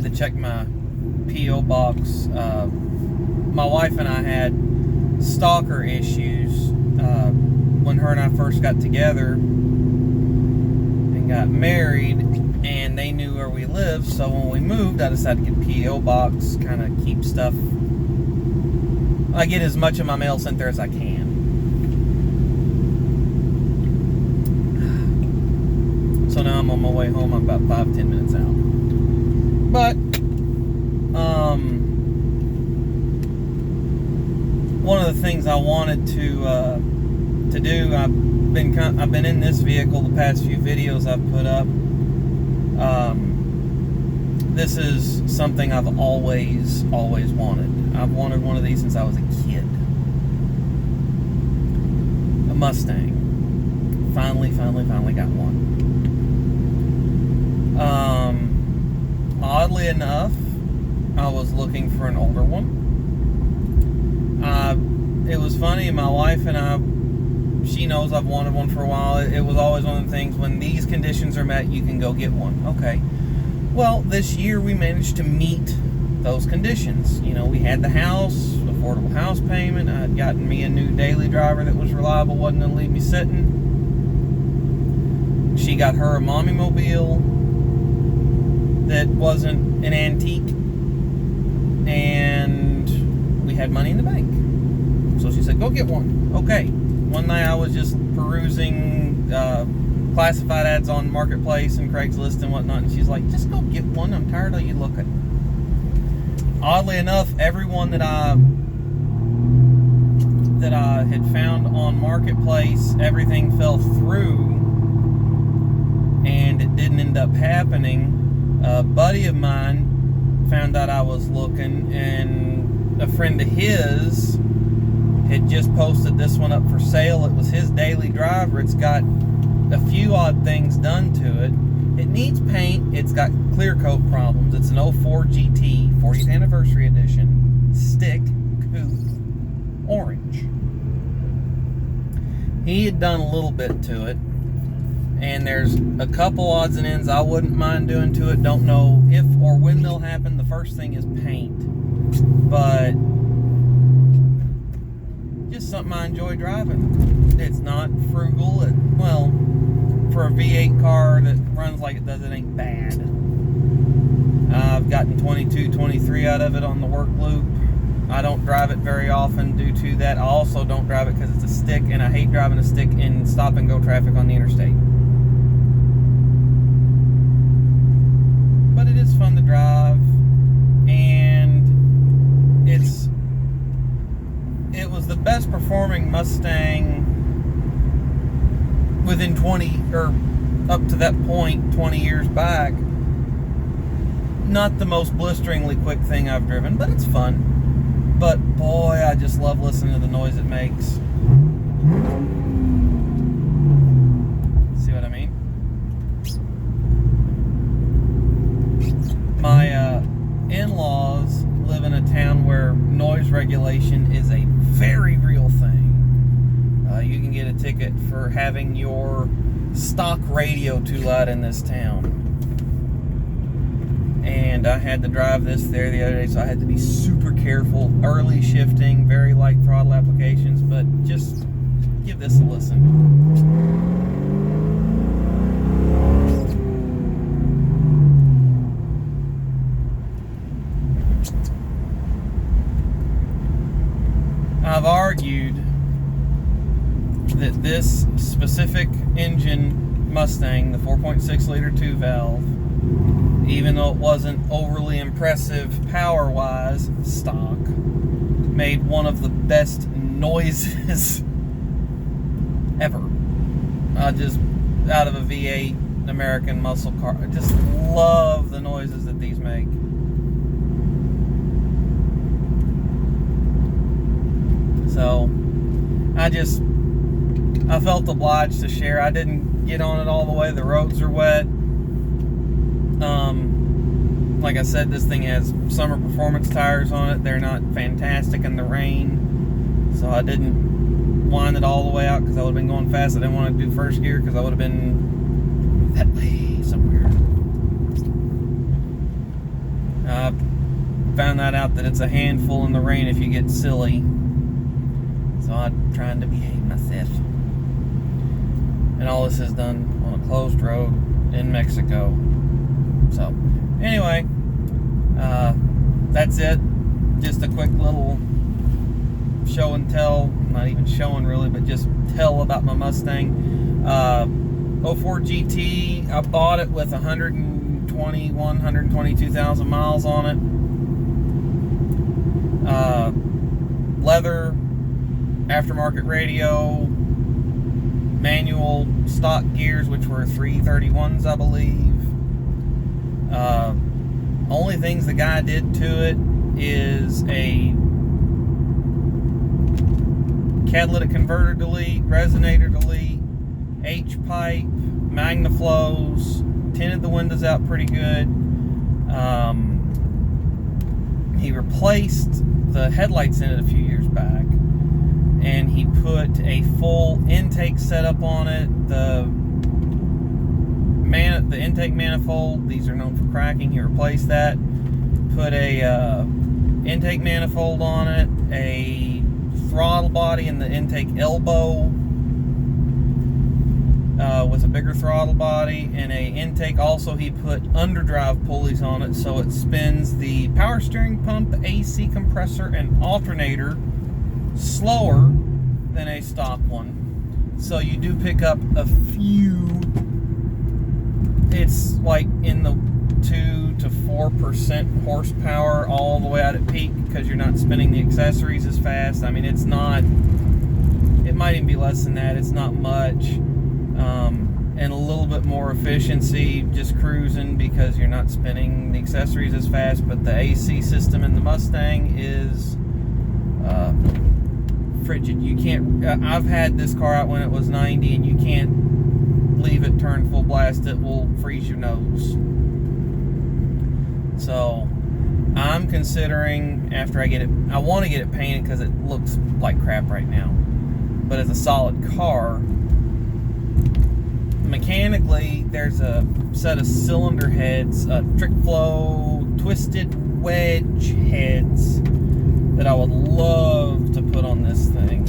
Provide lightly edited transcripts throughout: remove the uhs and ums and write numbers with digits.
had to check my P.O. box. My wife and I had stalker issues when her and I first got together and got married, and they knew where we lived. So when we moved, I decided to get P.O. box, kind of keep stuff. I get as much of my mail sent there as I can. So now I'm on my way home. I'm about 5-10 minutes out. But one of the things I wanted to do, I've been in this vehicle the past few videos I've put up. This is something I've always wanted. I've wanted one of these since I was a kid. A Mustang. Finally got one. Oddly enough, I was looking for an older one. It was funny, my wife and I, she knows I've wanted one for a while. It was always one of the things, when these conditions are met, you can go get one. Okay. Well, this year we managed to meet those conditions. You know, we had the house, affordable house payment. I had gotten me a new daily driver that was reliable, wasn't going to leave me sitting. She got her a mommy mobile that wasn't an antique, and we had money in the bank. So she said, go get one. Okay. One night I was just perusing classified ads on Marketplace and Craigslist and whatnot, and she's like, just go get one. I'm tired of you looking. Oddly enough, everyone that I had found on Marketplace, everything fell through, and it didn't end up happening. A buddy of mine found out I was looking, and a friend of his had just posted this one up for sale. It was his daily driver. It's got a few odd things done to it. It needs paint. It's got clear coat problems. It's an 04 GT 40th anniversary edition, stick, coupe, orange. He had done a little bit to it, and there's a couple odds and ends I wouldn't mind doing to it. Don't know if or when they'll happen. The first thing is paint, but just something I enjoy driving. It's not frugal. Well, for a V8 car that runs like it does, it ain't bad. I've gotten 22, 23 out of it on the work loop. I don't drive it very often due to that. I also don't drive it because it's a stick, and I hate driving a stick in stop and go traffic on the interstate. But it is fun to drive, and it was the best performing Mustang within 20, or up to that point 20 years back. Not the most blisteringly quick thing I've driven, but it's fun. But boy, I just love listening to the noise it makes. See what I mean? My in-laws live in a town where noise regulation is a very real thing. You can get a ticket for having your stock radio too loud in this town. And I had to drive this there the other day, so I had to be super careful. Early shifting, very light throttle applications, but just give this a listen. I've argued that this specific engine Mustang, the 4.6 liter 2 valve, even though it wasn't overly impressive power-wise, stock, made one of the best noises ever. Just out of a V8 American muscle car. I just love the noises that these make. So, I felt obliged to share. I didn't get on it all the way. The roads are wet. Like I said, this thing has summer performance tires on it. They're not fantastic in the rain, so I didn't wind it all the way out because I would have been going fast. I didn't want to do first gear because I would have been that way somewhere. Found that out that it's a handful in the rain if you get silly. So I'm trying to behave myself. And all this is done on a closed road in Mexico. So, anyway, that's it. Just a quick little show and tell. Not even showing really, but just tell about my Mustang. 04 GT. I bought it with 122,000 miles on it. Leather, aftermarket radio, manual stock gears, which were 331s, I believe. Only things the guy did to it is a catalytic converter delete, resonator delete, H-pipe, MagnaFlows, tinted the windows out pretty good. He replaced the headlights in it a few years back, and he put a full intake setup on it. The intake manifold, these are known for cracking, he replaced that. Put a intake manifold on it, a throttle body in the intake elbow with a bigger throttle body, and a intake. Also, he put underdrive pulleys on it so it spins the power steering pump, AC compressor, and alternator slower than a stock one. So you do pick up a few. It's like in the 2 to 4% horsepower all the way out at peak, because you're not spinning the accessories as fast. I mean, it's not, it might even be less than that. It's not much. And a little bit more efficiency just cruising, because you're not spinning the accessories as fast. But the AC system in the Mustang is frigid. You can't, I've had this car out when it was 90, and you can't leave it turn full blast. It will freeze your nose. So I'm considering, after I get it, I want to get it painted because it looks like crap right now. But it's a solid car. Mechanically, there's a set of cylinder heads, trick flow, twisted wedge heads that I would love to put on this thing.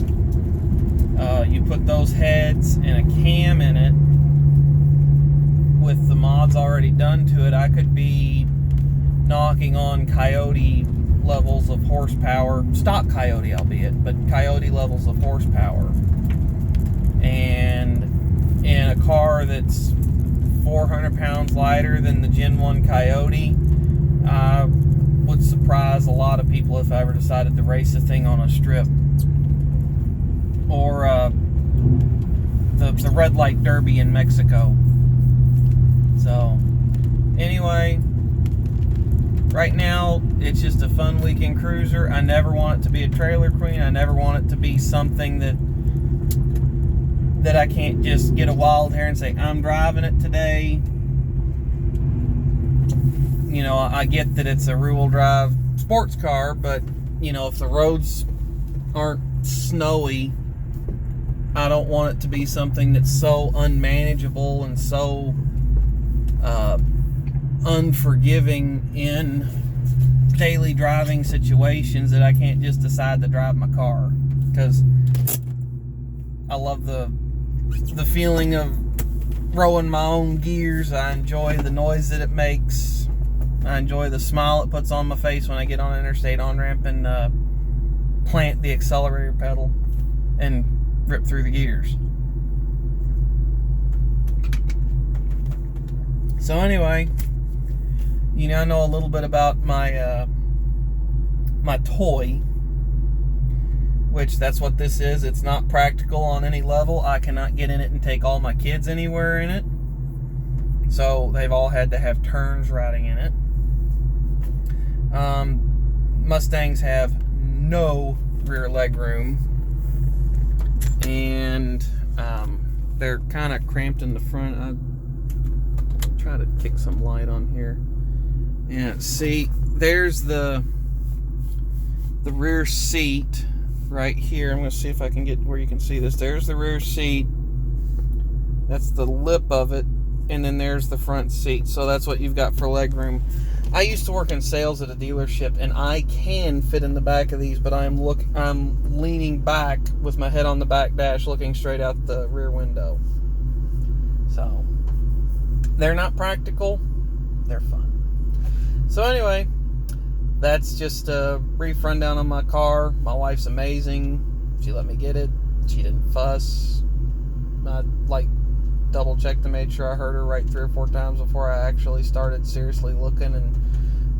You put those heads and a cam in it with the mods already done to it. I could be knocking on Coyote levels of horsepower, stock Coyote albeit, but Coyote levels of horsepower. And in a car that's 400 pounds lighter than the Gen 1 Coyote, I would surprise a lot of people if I ever decided to race the thing on a strip. Or the red light derby in Mexico. So, anyway, right now, it's just a fun weekend cruiser. I never want it to be a trailer queen. I never want it to be something that I can't just get a wild hair and say, I'm driving it today. You know, I get that it's a rear-wheel drive sports car, but, you know, if the roads aren't snowy, I don't want it to be something that's so unmanageable and so unforgiving in daily driving situations that I can't just decide to drive my car. Because I love the feeling of rowing my own gears. I enjoy the noise that it makes. I enjoy the smile it puts on my face when I get on an interstate on-ramp and plant the accelerator pedal and rip through the gears. So anyway, you now know a little bit about my my toy, which that's what this is. It's not practical on any level. I cannot get in it and take all my kids anywhere in it. So they've all had to have turns riding in it. Mustangs have no rear leg room, and they're kind of cramped in the front. I'll try to kick some light on here. Yeah, see, there's the rear seat right here. I'm going to see if I can get where you can see this. There's the rear seat. That's the lip of it. And then there's the front seat. So that's what you've got for leg room. I used to work in sales at a dealership, and I can fit in the back of these, but I'm leaning back with my head on the back dash, looking straight out the rear window. So they're not practical. They're fun. So anyway, that's just a brief rundown on my car. My wife's amazing. She let me get it. She didn't fuss. I double checked to make sure I heard her right 3 or 4 times before I actually started seriously looking and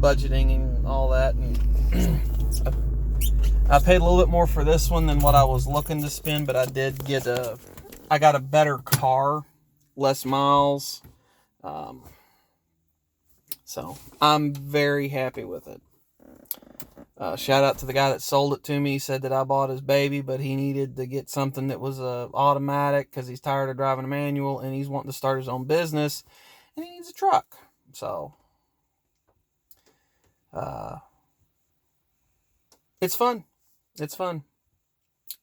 budgeting and all that. And I paid a little bit more for this one than what I was looking to spend, but I did get I got a better car, less miles. So I'm very happy with it. Shout out to the guy that sold it to me. He said that I bought his baby, but he needed to get something that was automatic because he's tired of driving a manual and he's wanting to start his own business and he needs a truck. So it's fun. It's fun.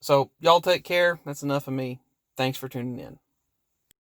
So y'all take care. That's enough of me. Thanks for tuning in.